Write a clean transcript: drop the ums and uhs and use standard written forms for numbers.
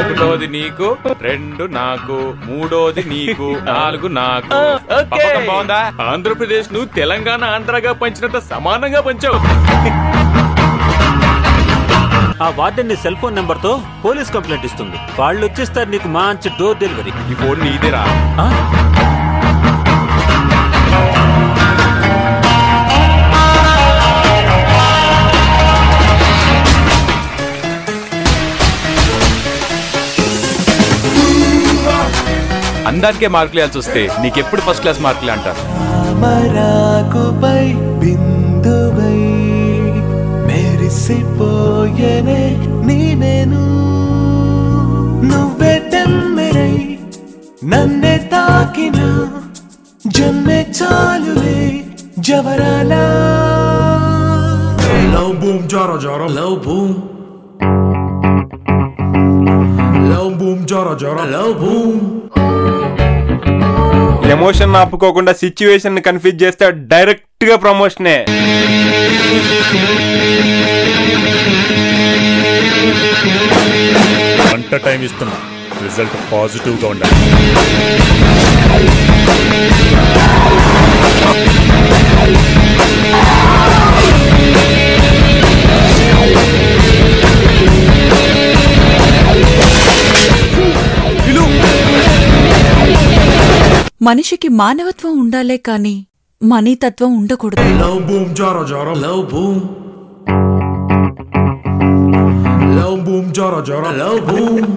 ఒకటోది నీకు, 2 నాకు, 3ఓది నీకు, 4 నాకు. బాగుందా? ఆంధ్రప్రదేశ్ ను తెలంగాణ ఆంధ్రగా పంచినంత సమానంగా పంచావు. ఆ వార్డెన్ నీ సెల్ ఫోన్ నెంబర్ తో పోలీస్ కంప్లైంట్ ఇస్తుంది. వాళ్ళు వచ్చేస్తారు నీకు మంచి డోర్ డెలివరీ. ఈ ఫోన్ నీదేరా? అందానికే మార్కులు ఇవ్వాల్సి వస్తే నీకెప్పుడు ఫస్ట్ క్లాస్ మార్కులు అంటారు. మెరిసిపోయేనే నీవేను, నువ్వే తెమ్మెరై నన్నే తాకిన జన్మే చాలులే జవరాల. లవ్ బూమ్ జారా జారా లవ్ బూమ్, లవ్ బూమ్ జారా జారా లవ్ బూమ్. ఎమోషన్ ఆపుకోకుండా సిచ్యువేషన్ కన్ఫ్యూజ్ చేస్తే డైరెక్ట్ గా ప్రమోషనే. గంట టైం ఇస్తున్నా, రిజల్ట్ పాజిటివ్ గా ఉండాలి. మనిషికి మానవత్వం ఉండాలే కాని మనీతత్వం ఉండకూడదు. లవ్ బూమ్ జారా జారా లవ్ బూమ్, లవ్ బూమ్ జారా జారా లవ్ బూమ్.